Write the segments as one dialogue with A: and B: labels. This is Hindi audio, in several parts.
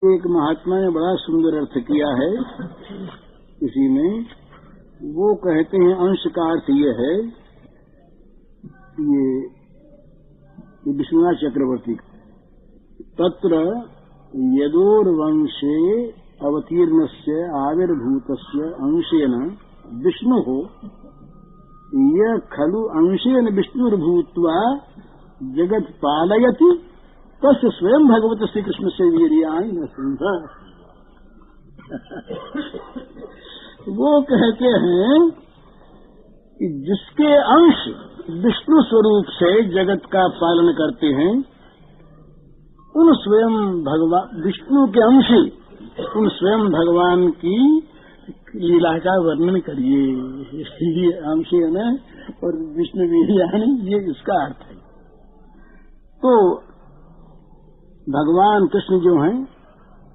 A: एक महात्मा ने बड़ा सुंदर अर्थ किया है इसी में। वो कहते हैं अंश का अर्थ ये है, ये विश्वनाथ चक्रवर्ती, तत्र यदोर्वंशे अवतीर्णस्य आविर्भूतस्य अंशेन विष्णुः य खलु अंशेन विष्णुर्भूत्वा जगत् पालयति तस्य स्वयं भगवत श्री कृष्ण से वीर्याणि न सिंह। वो कहते हैं कि जिसके अंश विष्णु स्वरूप से जगत का पालन करते हैं, उन स्वयं भगवान विष्णु के अंशी उन स्वयं भगवान की लीला का वर्णन करिए। ये अंश है ना, और विष्णु वीर्याणि, ये इसका अर्थ है। तो भगवान कृष्ण जो हैं,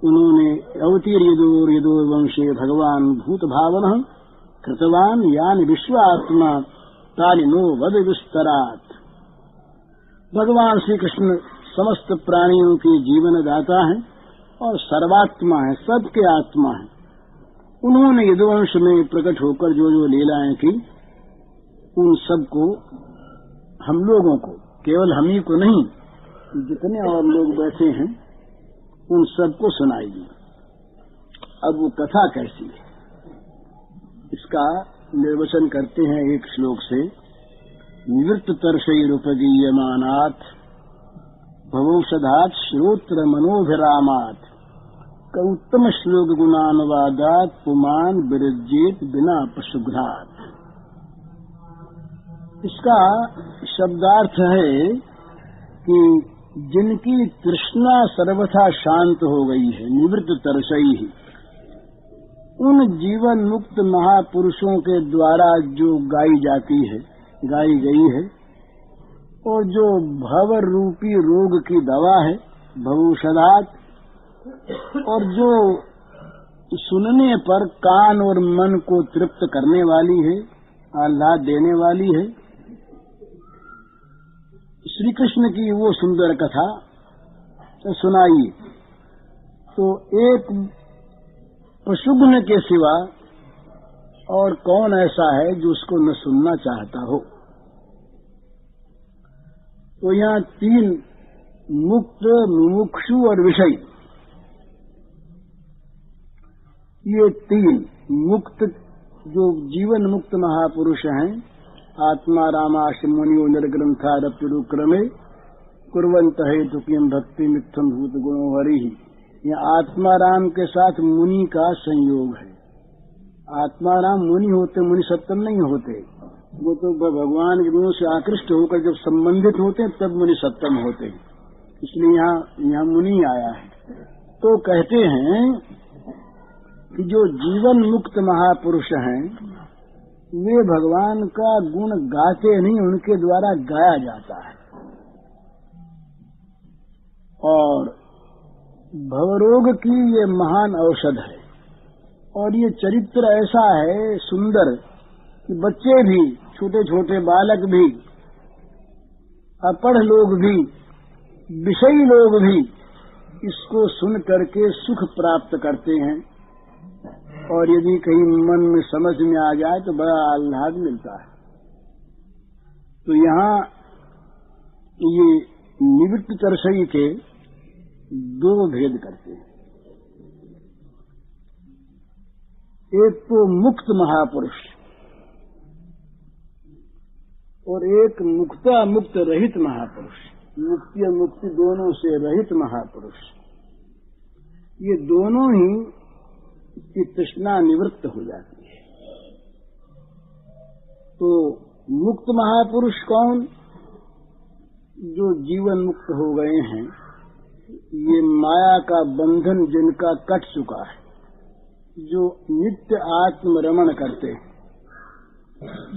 A: उन्होंने अवतीर्यदोर वंशे भगवान भूत भावन कृतवान यानी विश्वात्मा तानि नो वद विस्तरात्। भगवान श्री कृष्ण समस्त प्राणियों के जीवन दाता हैं और सर्वात्मा है, सबके आत्मा है। उन्होंने यदुवंश में प्रकट होकर जो जो लीलाएं की, उन सबको हम लोगों को, केवल हम ही को नहीं, जितने और लोग बैठे हैं उन सबको सुनाइए। अब वो कथा कैसी है, इसका निर्वचन करते हैं एक श्लोक से। निवृत्त तर्षैरुपगीयमानात् भवौषधात् श्रोत्र मनोभिरामात् कौत्तम श्लोक गुणानुवादात् पुमान विरज्येत बिना पशुघ्रात्। इसका शब्दार्थ है कि जिनकी तृष्णा सर्वथा शांत हो गई है, निवृत्त तरसई ही, उन जीवन मुक्त महापुरुषों के द्वारा जो गाई गई है, और जो भव रूपी रोग की दवा है, भवौषधात्, और जो सुनने पर कान और मन को तृप्त करने वाली है, आह्लाद देने वाली है, श्री कृष्ण की वो सुंदर कथा सुनाइए। तो एक पशुघ्न के सिवा और कौन ऐसा है जो उसको न सुनना चाहता हो। तो यहाँ तीन, मुक्त, मुमुक्षु और विषयी, ये तीन मुक्त जो जीवन मुक्त महापुरुष हैं, आत्मा रामाश मुनियो निर्ग्रंथारप्युरुक्रमे कुर्वंत हेतु किम भक्ति मिथ्यम भूत गुणो हरि। यह आत्मा राम के साथ मुनि का संयोग है। आत्मा राम मुनि होते, मुनि सत्तम नहीं होते। वो तो भगवान के गुणों से आकृष्ट होकर जब संबंधित होते हैं तब मुनि सत्तम होते हैं। इसलिए यहाँ मुनि आया है। तो कहते हैं कि जो जीवन मुक्त महापुरुष हैं, वे भगवान का गुण गाते नहीं, उनके द्वारा गाया जाता है। और भवरोग की ये महान औषध है। और ये चरित्र ऐसा है सुंदर कि बच्चे भी, छोटे छोटे बालक भी, अपढ़ लोग भी, विषयी लोग भी इसको सुन करके सुख प्राप्त करते हैं। और यदि कहीं मन में समझ में आ जाए तो बड़ा आह्लाद मिलता है। तो यहाँ ये निवृत्त तरसई के दो भेद करते हैं। एक तो मुक्त महापुरुष और एक मुक्ता मुक्त रहित महापुरुष, मुक्ति और मुक्ति दोनों से रहित महापुरुष। ये दोनों ही की तृष्णा निवृत्त हो जाती है। तो मुक्त महापुरुष कौन? जो जीवन मुक्त हो गए हैं, ये माया का बंधन जिनका कट चुका है, जो नित्य आत्मरमण करते हैं,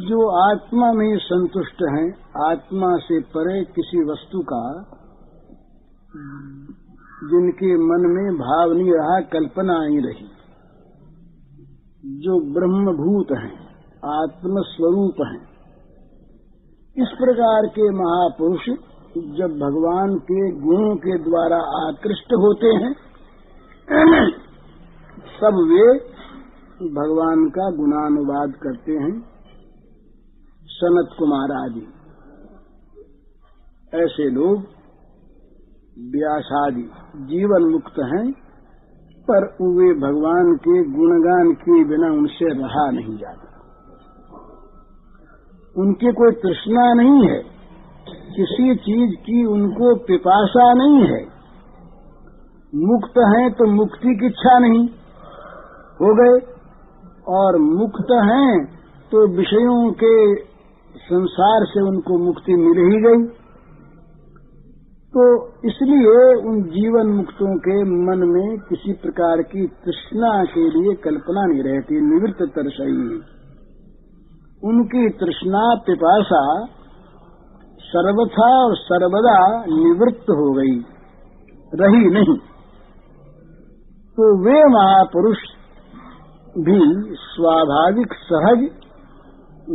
A: जो आत्मा में ही संतुष्ट हैं, आत्मा से परे किसी वस्तु का जिनके मन में भाव नहीं रहा, कल्पना नहीं रही, जो ब्रह्मभूत हैं, आत्मस्वरूप हैं। इस प्रकार के महापुरुष जब भगवान के गुणों के द्वारा आकृष्ट होते हैं सब वे भगवान का गुणानुवाद करते हैं। सनत कुमार आदि ऐसे लोग व्यासादि जीवन मुक्त हैं, पर वे भगवान के गुणगान किए बिना उनसे रहा नहीं जाता। उनकी कोई तृष्णा नहीं है, किसी चीज की उनको पिपासा नहीं है। मुक्त हैं तो मुक्ति की इच्छा नहीं हो गए, और मुक्त हैं तो विषयों के संसार से उनको मुक्ति मिल ही गई। तो इसलिए उन जीवन मुक्तों के मन में किसी प्रकार की तृष्णा के लिए कल्पना नहीं रहती। निवृत्त तरसई, उनकी तृष्णा पिपासा सर्वथा और सर्वदा निवृत्त हो गई, रही नहीं। तो वे महापुरुष भी स्वाभाविक सहज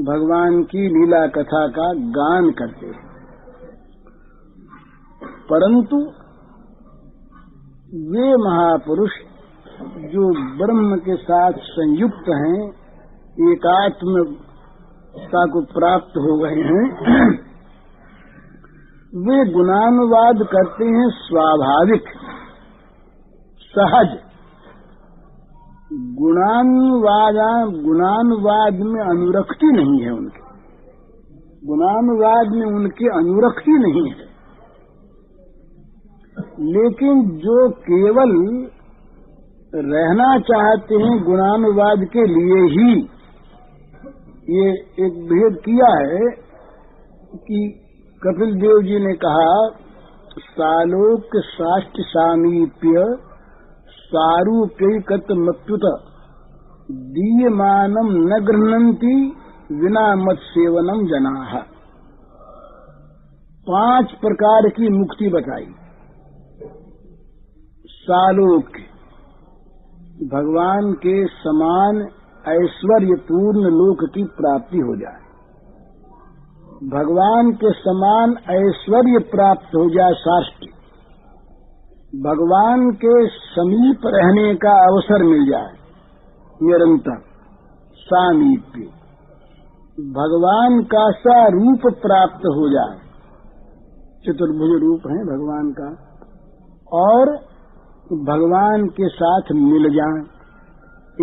A: भगवान की लीला कथा का गान करते हैं, परंतु वे महापुरुष जो ब्रह्म के साथ संयुक्त हैं, एकात्मता को प्राप्त हो गए हैं, वे गुणानुवाद करते हैं स्वाभाविक सहज। गुणानुवाद में अनुरक्ति नहीं है उनकी, गुणानुवाद में उनकी अनुरक्ति नहीं है। लेकिन जो केवल रहना चाहते हैं गुणानुवाद के लिए ही, ये एक भेद किया है कि कपिल देव जी ने कहा सालोक साष्ट सामीप्य सारूप्यकतमत्युत दीयमानम न गृह्णन्ति विना मत सेवनम जनाः। 5 प्रकार की मुक्ति बताई। सालोक, भगवान के समान ऐश्वर्यपूर्ण लोक की प्राप्ति हो जाए, भगवान के समान ऐश्वर्य प्राप्त हो जाए साष्ट, भगवान के समीप रहने का अवसर मिल जाए निरंतर सामीप्य, भगवान का सा रूप प्राप्त हो जाए, चतुर्भुज रूप है भगवान का, और भगवान के साथ मिल जाए,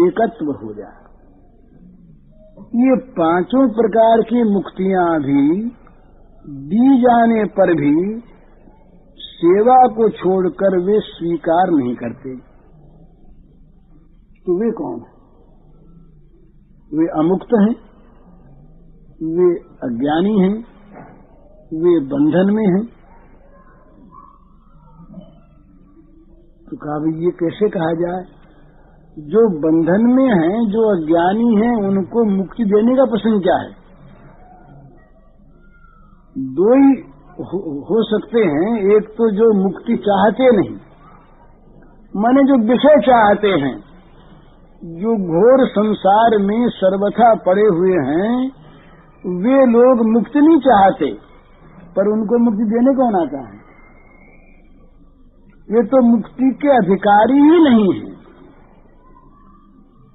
A: एकत्व हो जाए। ये 5 प्रकार की मुक्तियां भी दी जाने पर भी सेवा को छोड़कर वे स्वीकार नहीं करते। तो वे कौन है? वे अमुक्त हैं, वे अज्ञानी हैं, वे बंधन में हैं। तो कहा ये कैसे कहा जाए? जो बंधन में हैं, जो अज्ञानी हैं, उनको मुक्ति देने का प्रश्न क्या है? 2 ही हो सकते हैं। एक तो जो मुक्ति चाहते नहीं, माने जो विषय चाहते हैं, जो घोर संसार में सर्वथा पड़े हुए हैं, वे लोग मुक्ति नहीं चाहते, पर उनको मुक्ति देने कौन आता है? ये तो मुक्ति के अधिकारी ही नहीं है।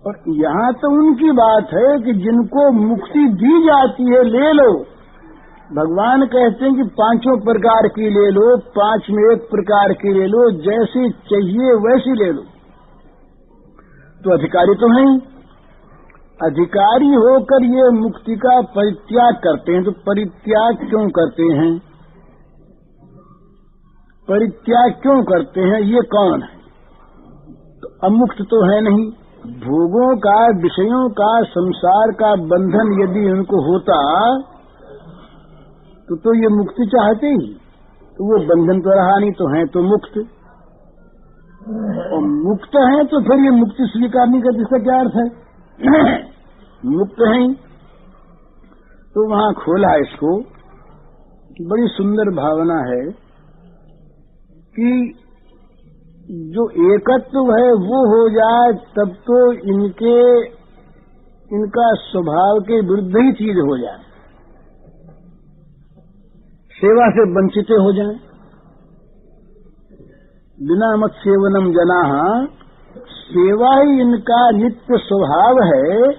A: और यहाँ तो उनकी बात है कि जिनको मुक्ति दी जाती है ले लो। भगवान कहते हैं कि 5 प्रकार की ले लो, 5 में 1 प्रकार की ले लो, जैसी चाहिए वैसी ले लो। तो अधिकारी तो हैं, अधिकारी होकर ये मुक्ति का परित्याग करते हैं। तो परित्याग क्यों करते हैं? परित्याग क्यों करते हैं? ये कौन है? तो अमुक्त तो है नहीं। भोगों का, विषयों का, संसार का बंधन यदि उनको होता तो ये मुक्ति चाहते ही। तो वो बंधन तो रहा नहीं, तो है तो मुक्त, और मुक्त है तो फिर ये मुक्ति स्वीकार नहीं करते। इसका क्या अर्थ है? मुक्त है। तो वहां खोला इसको, बड़ी सुंदर भावना है कि जो एकत्व है वो हो जाए, तब तो इनका स्वभाव के विरुद्ध ही चीज हो जाए, सेवा से वंचित हो जाए। बिना मत सेवनम जनाः सेवा ही इनका नित्य स्वभाव है।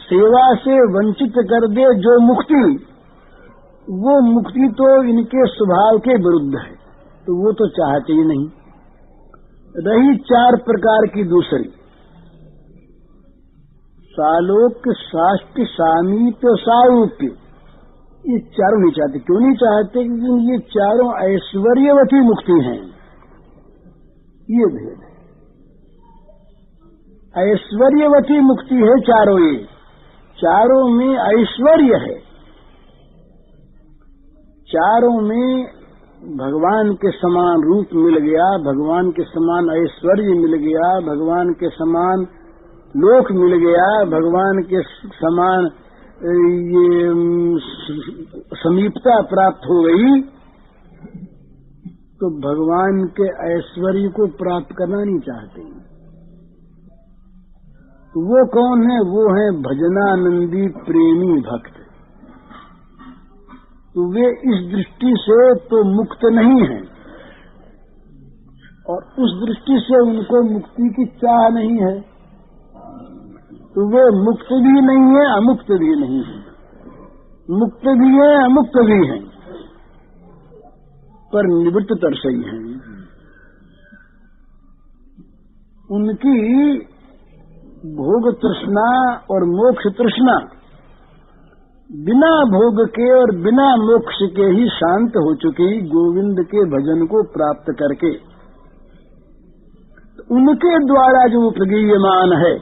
A: सेवा से वंचित कर दे जो मुक्ति, वो मुक्ति तो इनके स्वभाव के विरुद्ध है, तो वो तो चाहते ही नहीं। रही 4 प्रकार की दूसरी, सालोक्य, साष्ट, सामीप्य, सारूप्य, ये चारों नहीं चाहते। क्यों नहीं चाहते? क्योंकि ये चारों ऐश्वर्यवती मुक्ति हैं। ये भेद है, ऐश्वर्यवती मुक्ति है चारों। ये चारों में ऐश्वर्य है, चारों में भगवान के समान रूप मिल गया, भगवान के समान ऐश्वर्य मिल गया, भगवान के समान लोक मिल गया, भगवान के समान ये समीपता प्राप्त हो गई। तो भगवान के ऐश्वर्य को प्राप्त करना नहीं चाहते। तो वो कौन है? वो है भजनानंदी प्रेमी भक्त। तो वे इस दृष्टि से तो मुक्त नहीं हैं, और उस दृष्टि से उनको मुक्ति की चाह नहीं है। तो वे मुक्त भी नहीं है, अमुक्त भी नहीं है। मुक्त भी है, अमुक्त भी है, पर निवृत्त तरसई हैं। उनकी भोग तृष्णा और मोक्ष तृष्णा बिना भोग के और बिना मोक्ष के ही शांत हो चुकी, गोविंद के भजन को प्राप्त करके। तो उनके द्वारा जो उपगीयमान है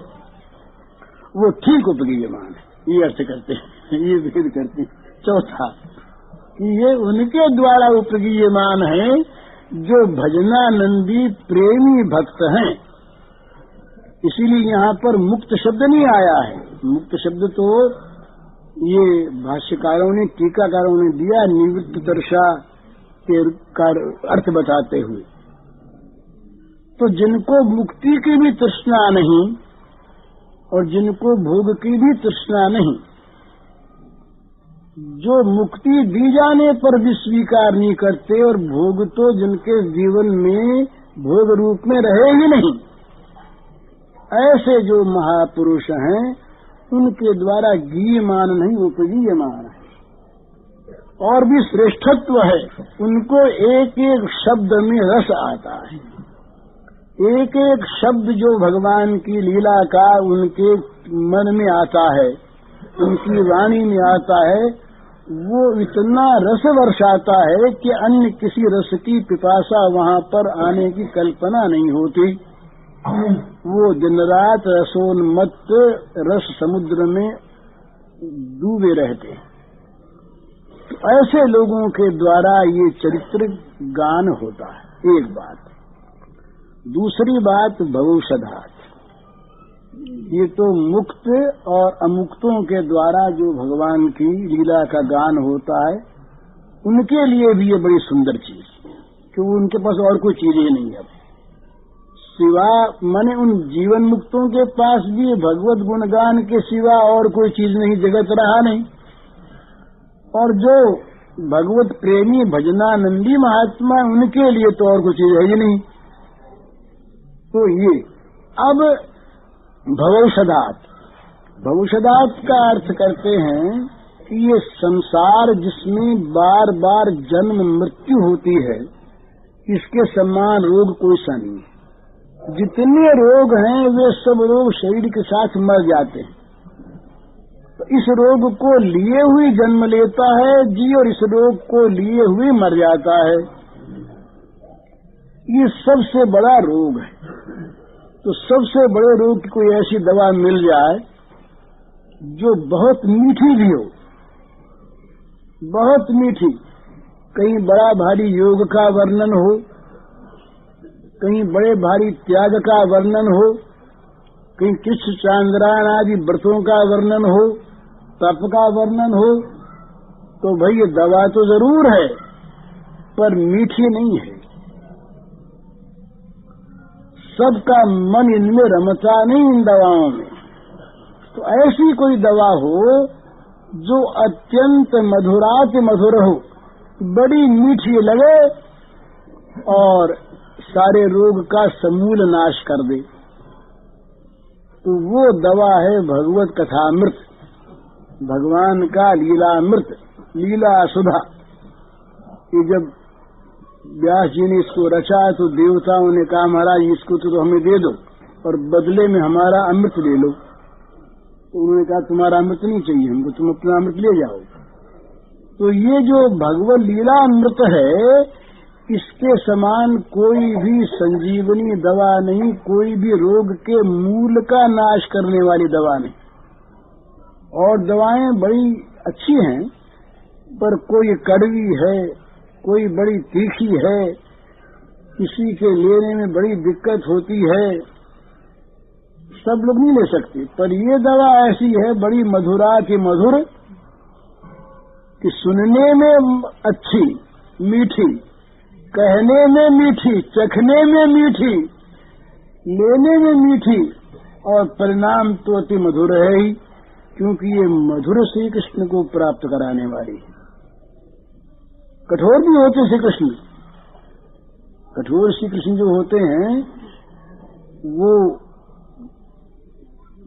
A: वो ठीक उपगीयमान है, ये अर्थ करते हैं, ये भेद करते हैं। चौथा कि ये उनके द्वारा उपगीयमान है जो भजनानंदी प्रेमी भक्त हैं। इसीलिए यहाँ पर मुक्त शब्द नहीं आया है। मुक्त शब्द तो ये भाष्यकारों ने, टीकाकारों ने दिया निवृत्त तर्षा के अर्थ बताते हुए। तो जिनको मुक्ति की भी तृष्णा नहीं और जिनको भोग की भी तृष्णा नहीं, जो मुक्ति दी जाने पर भी स्वीकार नहीं करते और भोग तो जिनके जीवन में भोग रूप में रहे ही नहीं, ऐसे जो महापुरुष हैं उनके द्वारा गीयमान नहीं, उपगीयमान है। और भी श्रेष्ठत्व है, उनको एक एक शब्द में रस आता है। एक एक शब्द जो भगवान की लीला का उनके मन में आता है, उनकी वाणी में आता है, वो इतना रस वर्षाता है कि अन्य किसी रस की पिपासा वहाँ पर आने की कल्पना नहीं होती। वो दिन रात रसोन्मत्त रस समुद्र में डूबे रहते। तो ऐसे लोगों के द्वारा ये चरित्र गान होता है। एक बात। दूसरी बात भवौषधात्, ये तो मुक्त और अमुक्तों के द्वारा जो भगवान की लीला का गान होता है, उनके लिए भी ये बड़ी सुंदर चीज, क्योंकि उनके पास और कोई चीज ही नहीं है सिवा, माने उन जीवन मुक्तों के पास भी भगवत गुणगान के सिवा और कोई चीज नहीं, जगत रहा नहीं। और जो भगवत प्रेमी भजनानंदी महात्मा, उनके लिए तो और कोई चीज है ही नहीं। तो ये अब भवौषधात्, भवौषधात् का अर्थ करते हैं कि ये संसार जिसमें बार बार जन्म मृत्यु होती है, इसके समान रोग कोई सा नहीं। जितने रोग हैं वे सब रोग शरीर के साथ मर जाते हैं। तो इस रोग को लिए हुए जन्म लेता है जी, और इस रोग को लिए हुए मर जाता है। ये सबसे बड़ा रोग है। तो सबसे बड़े रोग की कोई ऐसी दवा मिल जाए जो बहुत मीठी भी हो, बहुत मीठी। कहीं बड़ा भारी योग का वर्णन हो, कहीं बड़े भारी त्याग का वर्णन हो, कहीं कृष्ण चांद्रायण आदि व्रतों का वर्णन हो, तप का वर्णन हो, तो भाई ये दवा तो जरूर है पर मीठी नहीं है। सबका मन इनमें रमता नहीं इन दवाओं में। तो ऐसी कोई दवा हो जो अत्यंत मधुराति मधुर हो, बड़ी मीठी लगे और सारे रोग का समूल नाश कर दे। तो वो दवा है भगवत कथामृत, भगवान का लीलामृत, लीला सुधा। कि जब व्यास जी ने इसको रचा तो देवताओं ने कहा महाराज इसको तो हमें दे दो और बदले में हमारा अमृत ले लो। तो उन्होंने कहा तुम्हारा अमृत नहीं चाहिए हमको, तुम अपना अमृत ले जाओ। तो ये जो भगवत लीला अमृत है, इसके समान कोई भी संजीवनी दवा नहीं, कोई भी रोग के मूल का नाश करने वाली दवा नहीं। और दवाएं बड़ी अच्छी हैं, पर कोई कड़वी है, कोई बड़ी तीखी है, किसी के लेने में बड़ी दिक्कत होती है, सब लोग नहीं ले सकते। पर ये दवा ऐसी है बड़ी मधुरा की मधुर, कि सुनने में अच्छी मीठी, कहने में मीठी, चखने में मीठी, लेने में मीठी, और परिणाम तो अति मधुर है ही, क्योंकि ये मधुर श्री कृष्ण को प्राप्त कराने वाली है। कठोर भी होते श्री कृष्ण, कठोर श्री कृष्ण जो होते हैं वो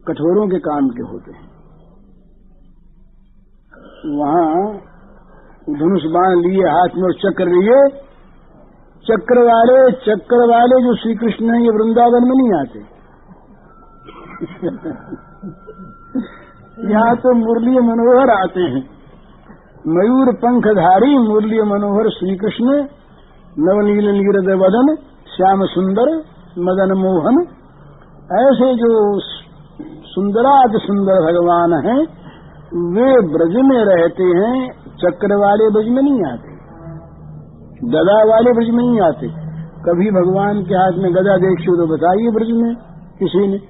A: कठोरों के काम के होते हैं। वहां धनुष बाण लिए हाथ में और चक्र लिए, चक्र वाले जो श्री कृष्ण हैं ये वृंदावन में नहीं आते। यहाँ तो मुरली मनोहर आते हैं, मयूर पंखधारी मुरली मनोहर श्री कृष्ण, नवनील नीरद वदन श्याम सुंदर मदन मोहन, ऐसे जो सुंदरात सुंदर भगवान हैं वे ब्रज में रहते हैं। चक्र वाले ब्रज में नहीं आते, गदा वाले ब्रज में नहीं आते। कभी भगवान के हाथ में गदा देखी तो बताइए ब्रज में किसी ने।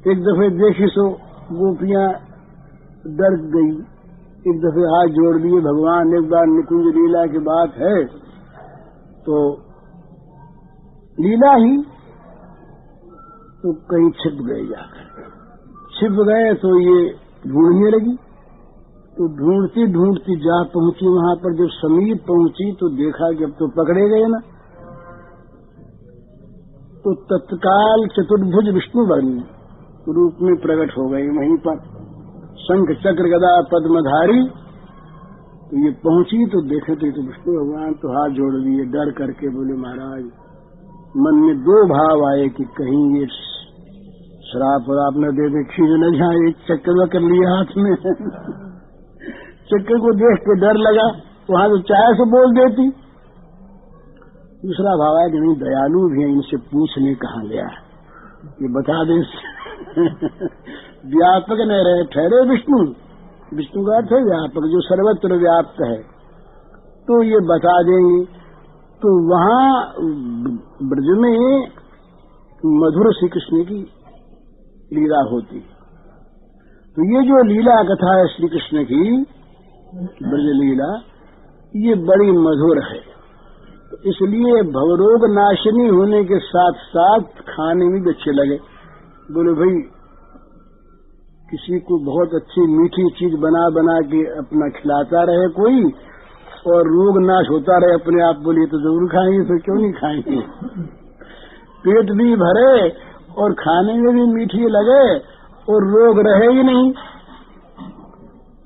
A: एक दफे देखी सो गोपियां डर गई, एक दफे हाथ जोड़ दिए भगवान। एक बार निकुंज लीला की बात है, तो लीला ही तो कहीं छिप गए, जाकर छिप गए तो ये ढूंढने लगी। तो ढूंढती ढूंढती जा पहुंची वहां पर। जब समीप पहुंची तो देखा कि अब तो पकड़े गए ना। तो तत्काल चतुर्भुज विष्णु वर्ण रूप में प्रकट हो गई वहीं पर, शंख चक्र गदा पद्मधारी। तो ये पहुंची तो देखे तो विष्णु भगवान तो हाथ जोड़ दिए, डर करके बोले महाराज, मन में दो भाव आए कि कहीं ये श्राप और आपने दे दे, खींच न जाए। एक चक्कर कर लिया हाथ में चक्कर को देख के डर लगा, वहां तो चाहे से बोल देती। दूसरा भाव है कि नहीं दयालु भी है, इनसे पूछने कहाँ गया ये बता दे। व्यापक न रहे ठहरे विष्णु, विष्णु का अर्थ है व्यापक, जो सर्वत्र व्याप्त है, तो ये बता देंगे। तो वहां ब्रज में मधुर श्री कृष्ण की लीला होती। तो ये जो लीला कथा है श्री कृष्ण की ब्रज लीला, ये बड़ी मधुर है। तो इसलिए भवरोग नाशिनी होने के साथ साथ खाने में भी अच्छे लगे। बोले भाई किसी को बहुत अच्छी मीठी चीज बना बना के अपना खिलाता रहे कोई, और रोग नाश होता रहे अपने आप, बोलिए तो जरूर खाएंगे, फिर क्यों नहीं खाएंगे। पेट भी भरे और खाने में भी मीठी लगे और रोग रहे ही नहीं।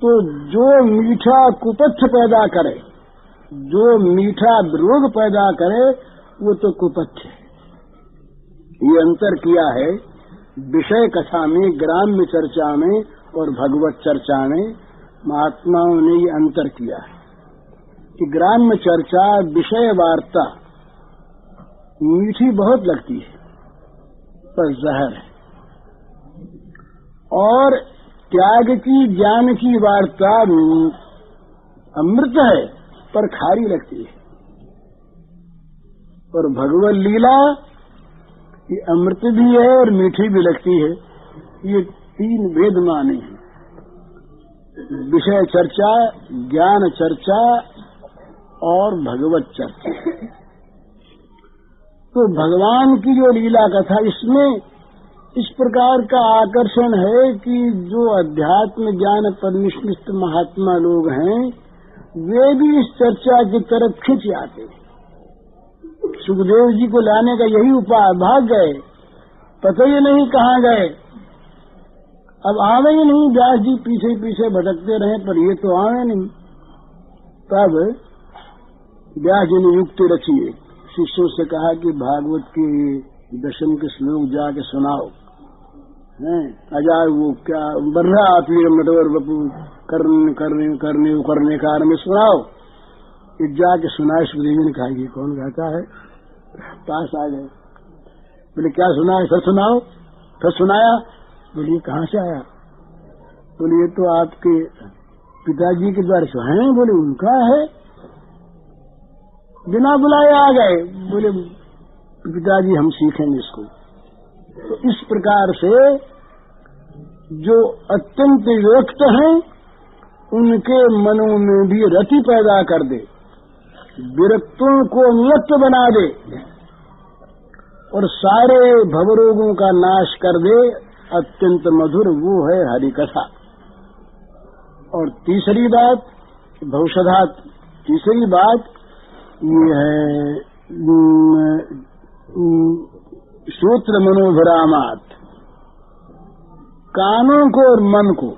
A: तो जो मीठा कुपथ पैदा करे, जो मीठा रोग पैदा करे, वो तो कुपथ है। ये अंतर किया है विषय कथा में, ग्राम्य चर्चा में और भगवत चर्चा में। महात्माओं ने ये अंतर किया है कि ग्राम्य चर्चा, विषय वार्ता मीठी बहुत लगती है पर जहर है, और त्याग की ज्ञान की वार्ता अमृत है पर खारी लगती है। और भगवत लीला ये अमृत भी है और मीठी भी लगती है। ये तीन भेद माने हैं, विषय चर्चा, ज्ञान चर्चा और भगवत चर्चा। तो भगवान की जो लीला कथा, इसमें इस प्रकार का आकर्षण है कि जो अध्यात्म ज्ञान पर निष्ठ महात्मा लोग हैं वे भी इस चर्चा की तरफ खिंच आते। सुखदेव जी को लाने का यही उपाय, भाग गए, पता ही नहीं कहाँ गए, अब आवे ही नहीं, व्यास जी पीछे पीछे भटकते रहे पर ये तो आवे नहीं। तब व्यास जी ने युक्ति रखी, शिष्यों से कहा कि भागवत के दशम के श्लोक जाके सुनाओ। अजार वो क्या बर्रा आती है मटोर बपू करने करने करने करने कार में सुनाओ। ये जाके सुनाए। सुखदेव ने कहा ये कौन गाता है? पास आ गए, बोले क्या सुना है? फिर सुनाओ। फिर सुनाया। बोलिए कहाँ से आया? बोले ये तो आपके पिताजी के द्वारा से हैं। बोले उनका है? बिना बुलाए आ गए। बोले पिताजी हम सीखेंगे इसको। तो इस प्रकार से जो अत्यंत विरक्त हैं उनके मनों में भी रति पैदा कर दे, विरक्तों को अनुरक्त बना दे और सारे भवरोगों का नाश कर दे, अत्यंत मधुर वो है हरि कथा। और तीसरी बात भवषधा, तीसरी बात ये है श्रोत्र मनोभिरामात, कानों को और मन को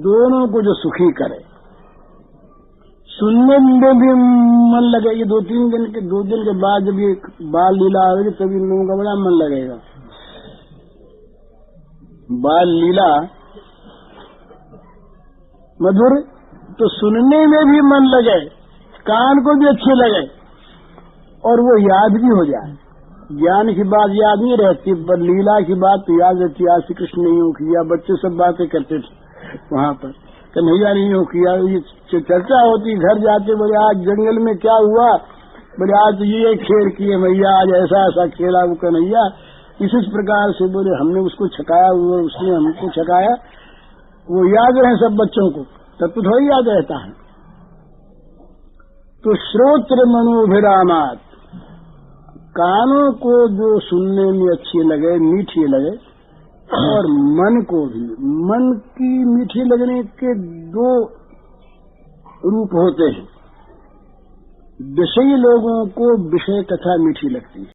A: दोनों को जो सुखी करे। सुनने में भी मन लगे। ये 2 दिन के बाद जब ये बाल लीला आएगी तभी इन लोगों का बड़ा मन लगेगा। बाल लीला मधुर तो सुनने में भी मन लगे, कान को भी अच्छे लगे और वो याद भी हो जाए। ज्ञान की बात याद नहीं रहती पर लीला की बात तो याद रहती। आज श्री कृष्ण ने यूँ किया, बच्चे सब बातें करते थे वहाँ पर, कन्हैया ने यूँ किया। ये चर्चा होती, घर जाते बोले आज जंगल में क्या हुआ? बोले आज तो ये खेल किए भैया, आज ऐसा ऐसा खेला वो कन्हैया। इसी प्रकार से बोले हमने उसको छकाया, वो उसने हमको छकाया। वो याद रहे सब बच्चों को, तब तो थोड़ी याद रहता है। तो श्रोत्र मनोभिरामात, कानों को जो सुनने में अच्छी लगे, मीठी लगे, और मन को भी। मन की मीठी लगने के 2 रूप होते हैं। विषयी लोगों को विषय कथा मीठी लगती है,